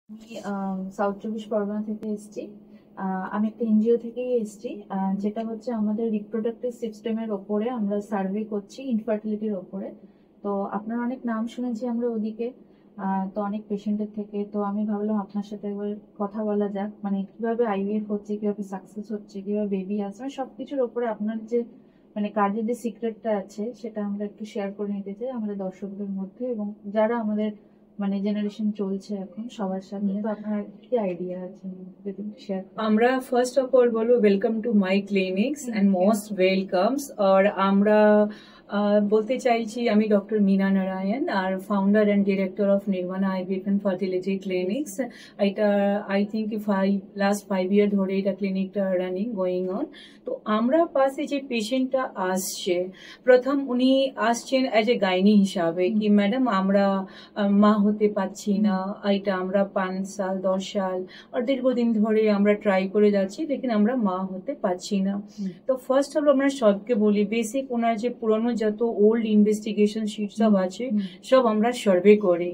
আমি সাউথ চব্বিশ পরগনা থেকে এসেছি। আমি একটা এনজিও থেকেই এসেছি, যেটা হচ্ছে আমাদের রিপ্রোডাক্টিভ সিস্টেমের ওপরে আমরা সার্ভে করছি, ইনফার্টিলিটির ওপরে। তো আপনার অনেক নাম শুনেছি আমরা ওদিকে, তো অনেক পেশেন্টের থেকে। তো আমি ভাবলাম আপনার সাথে একবার কথা বলা যাক, মানে কিভাবে আইভিএফ হচ্ছে, কিভাবে সাকসেস হচ্ছে, কিভাবে বেবি আসছে, মানে সবকিছুর ওপরে আপনার যে মানে কাজের যে সিক্রেটটা আছে সেটা আমরা একটু শেয়ার করে নিতে চাই আমাদের দর্শকদের মধ্যে, এবং যারা আমাদের মানে জেনারেশন চলছে এখন সবার সাথে। তো আপনার কি আইডিয়া আছে যদি শেয়ার আমরা ফার্স্ট অফ অল বলবো welcome to my clinics and most welcomes. আর আমরা বলতে চাইছি আমি ডক্টর মীনা নারায়ণ আর founder and director of Nirmana IVF and fertility clinics. এটা আই থিঙ্ক লাস্ট 5 ইয়ার ধরে এটা ক্লিনিকটা রানিং গোয়িং অন। তো আমরা পাশে যে পেশেন্টটা আসছে, প্রথম উনি আসছেন অ্যাজ এ গাইনি হিসাবে কি ম্যাডাম আমরা মা হতে পারছি না, এটা আমরা 5 সাল 10 সাল আর দীর্ঘদিন ধরে আমরা ট্রাই করে যাচ্ছি, লেকিন আমরা মা হতে পারছি না। তো ফার্স্ট হলো আমরা সবকে বলি বেসিক ওনার যে পুরনো যত ওল্ড ইনভেস্টিগেশন শিট সব আছে সব আমরা সার্ভে করি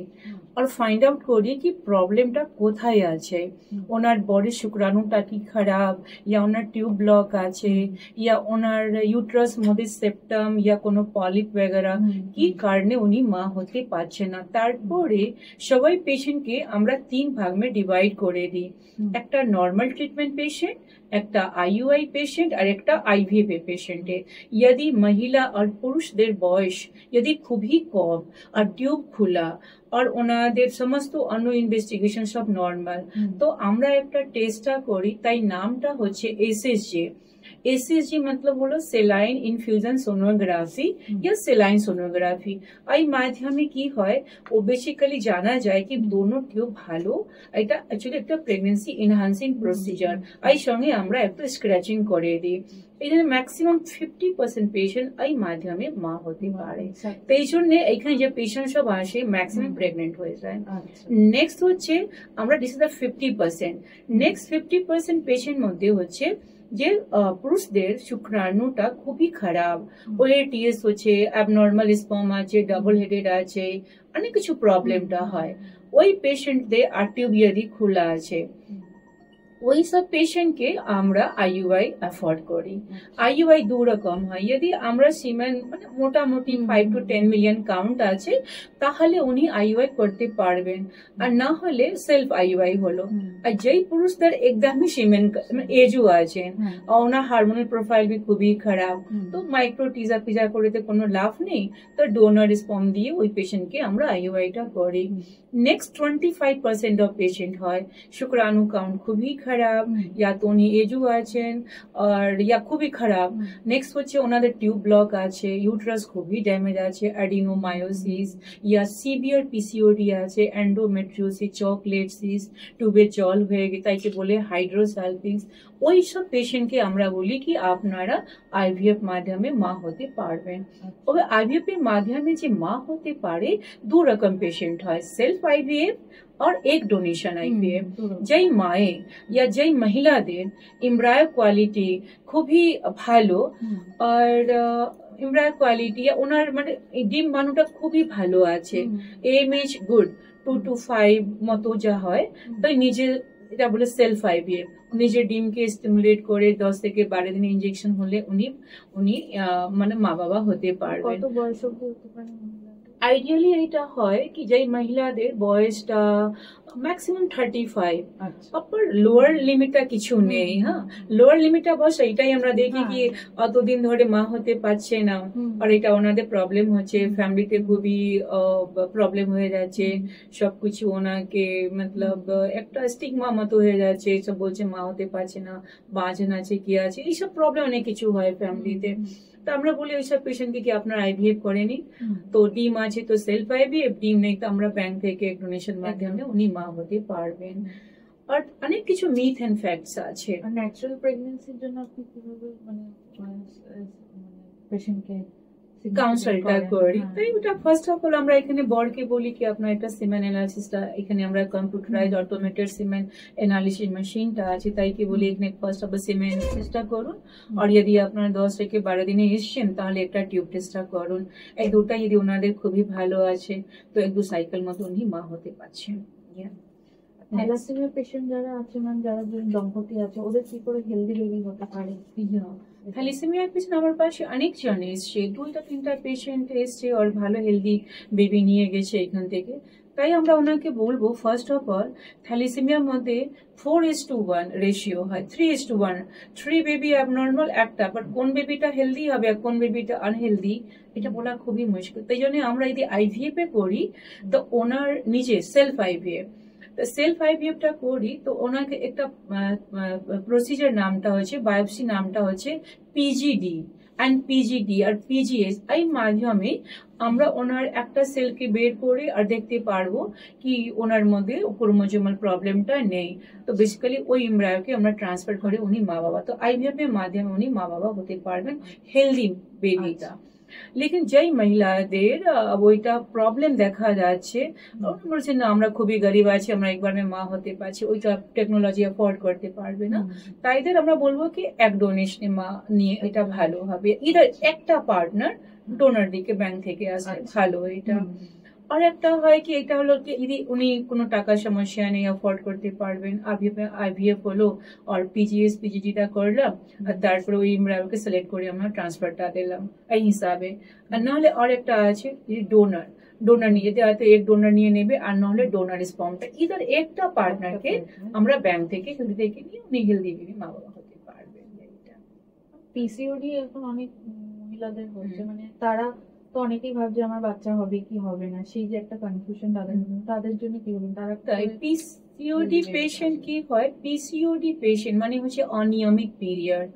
আর ফাইন্ড আউট করি কি প্রবলেমটা কোথায় আছে। ওনার বডির শুক্রাণুটা কি খারাপ, ইয়া ওনার টিউব ব্লক আছে, ইয়া ওনার ইউট্রাস মধ্যে সেপ্টাম ইয়া কোনো পলিপ বেগারা কি কারণে উনি মা হতে পারছে না। তারপরে সবাই পেশেন্টকে আমরা 3 ভাগ में ডিভাইড করে দিই, একটা নর্মাল ট্রিটমেন্ট পেশেন্ট, একটা আইইউআই পেশেন্ট আর একটা আইভিএফ পেশেন্টে। यदि महिला और পুরুষদের বয়স यदि খুবই কম আর টিউব খোলা আর ওনাদের সমস্ত অন্য ইনভেস্টিগেশন সব নর্মাল, তো আমরা একটা টেস্টটা করি, তাই নামটা হচ্ছে এসএসজি। एसएसजी मतलब হলো সেলাইন ইনফিউশন সোনোগ্রাফি या সেলাইন সোনোগ্রাফি। এই মাধ্যমে কি হয় ও বেসিক্যালি জানা যায় কি দোনো টিউব ভালো, এটা অ্যাকচুয়ালি একটা প্রেগন্যান্সি এনহান্সিং প্রসিজার। এই সঙ্গে আমরা একটা স্ক্র্যাচিং করে দিই। এই জন্য ম্যাক্সিমাম 50% পেশেন্ট এই মাধ্যমে মা হতে পারে। তো এই জন্য এখানে যে পেশেন্ট সব আসে ম্যাক্সিমাম প্রেগনেন্ট হয়ে যায়। নেক্সট হচ্ছে আমরা this is the 50%। Next 50% patient মধ্যে হচ্ছে যে পুরুষদের শুক্রাণুটা খুবই খারাপ, ওএটিএস হচ্ছে, অ্যাবনর্মাল স্পার্ম আছে, ডাবল হেডেড আছে, অনেক কিছু প্রবলেমটা হয়। ওই পেশেন্টদের আর টিউব যদি খোলা আছে, ওই সব পেশেন্টকে আমরা আইইউআই অ্যাফোর্ড করি। আইইউআই 2 রকম হয়, যদি আমরা সিমেন মানে মোটামুটি 5 to 10 মিলিয়ন কাউন্ট আছে তাহলে উনি আইইউআই করতে পারবেন, আর না হলে সেলফ আইইউআই হলো। আর যেই পুরুষদের একদমই সিমেন এজও আছেন আর ওনার হারমোনাল প্রোফাইল বি খুবই খারাপ, তো মাইক্রো টিজা পিজা করতে কোনো লাভ নেই, তো ডোনার স্পার্ম দিয়ে ওই পেশেন্টকে আমরা আইইউআইটা করি। নেক্সট 25% অফ পেশেন্ট হয় শুক্রাণু কাউন্ট খুবই খারাপ, ইয়া তো উনি এজু আছেন আর ইয়া খুবই খারাপ। নেক্সট হচ্ছে ওনাদের টিউব ব্লক আছে, ইউট্রাস খুবই ড্যামেজ আছে, অ্যাডিনোমায়োসিস ইয়া সিভিয়ার পিসিওডি আছে, এন্ডোমেট্রিওসিস, চকলেট সিস, টিউবে জল হয়ে গেছে তাইকে বলে হাইড্রোসালপিংস। ওই সব পেশেন্টকে আমরা বলি কি আপনারা আইভিএফ মাধ্যমে মা হতে পারবেন। তবে আইভিএফ এর মাধ্যমে যে মা হতে পারে 2 রকম পেশেন্ট হয়, সেলফ আইভিএফ और एक डोनेशन आईवीएफ। যেই মায়ে या যেই মহিলাদের এমব্রায়ো কোয়ালিটি খুবই ভালো আর এমব্রায়ো কোয়ালিটি ওনার মানে ডিম বানুটা খুবই ভালো আছে, এমএইচ গুড 2 to 5 মতো যা হয়, তো নিজে এটা বলে সেলফ আইভিএফ। নিজের ডিমকে স্টিমুলেট করে 10 থেকে 12 দিন ইনজেকশন হলে উনি উনি মানে মা বাবা হতে পারবেন। কত বয়স অবধি হতে পারে? আইডিয়ালি এটা হয় কি যেই মহিলাদের বয়সটা ম্যাক্সিমাম 35, আপার লোয়ার লিমিটটা কিছু নেই। হ্যাঁ, লোয়ার লিমিটটা বস এইটাই আমরা দেখি কি অতদিন ধরে মা হতে পারছে না আর এটা ওনাদের প্রবলেম হচ্ছে, ফ্যামিলিতে খুবই প্রবলেম হয়ে যাচ্ছে, সবকিছু ওনাকে মতলব একটা স্টিগমা মতো হয়ে যাচ্ছে, সব বলছে মা হতে পারছে না, বাঁচন আছে কি আছে, এইসব প্রবলেম অনেক কিছু হয় ফ্যামিলিতে। তো আমরা বলি ওইসব পেশেন্টকে কি আপনার আইভিএফ করেনি, তো ডিম আছে তো সেলফ আইভিএফ, ডিম নেই তো আমরা ব্যাংক থেকে ডোনেশন মাধ্যমে উনি মা হতে পারবেন। আর অনেক কিছু মিথ এন্ড ফ্যাক্টস আছে। ন্যাচারাল প্রেগন্যান্সির জন্য আপনি কিভাবে মানে পেশেন্টকে কাউন্সেলটা করি, তাই ওটা ফার্স্ট অফ অল আমরা এখানে বরকে বলি কি আপনার একটা সিমেন অ্যানালিসিসটা, এখানে আমরা কম্পিউটারাইজ অটোমেটেড সিমেন অ্যানালিসিস মেশিনটা আছে, তাই কি বলি এখানে ফার্স্ট অফ সিমেন অ্যানালিসিসটা করুন, আর যদি আপনার 10 থেকে 12 দিনে এসছেন তাহলে একটা টিউব টেস্টটা করুন। এই দুটা যদি ওনাদের খুবই ভালো আছে তো 1-2 সাইকেল মতো উনি মা হতে পারছেন। থ্যালাসেমিয়া পেশেন্ট যারা আছে ম্যাম, যারা দম্পতি আছে, ওদের কি করে হেলদি বেবি হতে পারে? থ্যালাসেমিয়ার পেশেন্ট আমার পাশে অনেক জন এসছে, 2-3টা পেশেন্ট এসছে আর ভালো হেলদি বেবি নিয়ে গেছে এখান থেকে। তাই আমরা ওনাকে বলবো, ফার্স্ট অফ অল থ্যালাসেমিয়ার মধ্যে 4:1 রেশিও হয়, 3:1। 3 বেবি অ্যাবনর্মাল, একটা, বাট কোন বেবিটা হেলদি হবে আর কোন বেবিটা আনহেলদি এটা বলা খুবই মুশকিল। তাই জন্য আমরা যদি আইভিএফ এ করি তো ওনার নিজে সেলফ আইভিএফ, সেলফ আইভিএফটা করি তো ওনাকে একটা প্রসিজার নামটা হচ্ছে, বায়োপসি নামটা হচ্ছে পিজিডি অ্যান্ড পিজিডি আর পিজিএস। এই মাধ্যমে আমরা ওনার একটা সেলকে বের করে আর দেখতে পারবো কি ওনার মধ্যে ক্রোমোজোমাল প্রবলেমটা নেই। তো বেসিক্যালি ওই এমব্রায়োকে আমরা ট্রান্সফার করে উনি মা বাবা, তো আইভিএফ এর মাধ্যমে উনি মা বাবা হতে পারবেন হেলদি বেবিটা। লেকিন যেই মহিলাদের ওইটা প্রবলেম দেখা যাচ্ছে, বলছে না আমরা খুবই গরিব আছি, আমরা একবার মা হতে পারছি, ওইটা টেকনোলজি অ্যাফোর্ড করতে পারবে না, তাইদের আমরা বলবো কি এক ডোনেশনে মা নিয়ে এটা ভালো হবে। ইদার একটা পার্টনার ডোনার দিকে ব্যাংক থেকে আসে, ভালো এটা। আর একটা হয় কি, এটা হলো কি যদি উনি কোনো টাকার সমস্যা নেই, অ্যাফোর্ড করতে পারবেন, আইভিএফ হলো আর পিজিএস পিজিডিটা করলাম আর তারপরে ওই এমব্রায়োকে সিলেক্ট করে আমরা ট্রান্সফারটা দিলাম এই হিসাবে। আর নাহলে আর একটা আছে ডোনার, ডোনার নিয়ে হয়তো এক ডোনার নিয়ে নেবে আর নাহলে ডোনার স্পার্মটা, ইদার একটা পার্টনারকে আমরা ব্যাংক থেকে হেলদি থেকে নিয়ে উনি হেলদি বেবি মা বাবা হতে পারবেন। পিসিওডি এখন অনেক মহিলাদের হচ্ছে, মানে তারা তো অনেকেই ভাবছে আমার বাচ্চা হবে কি হবে না, সেই যে একটা কনফিউশন তাদের জন্য কি বলুন? তারা পিসিওডি পেশেন্ট কি হয়, পিসিওডি পেশেন্ট মানে হচ্ছে অনিয়মিত পিরিয়ড।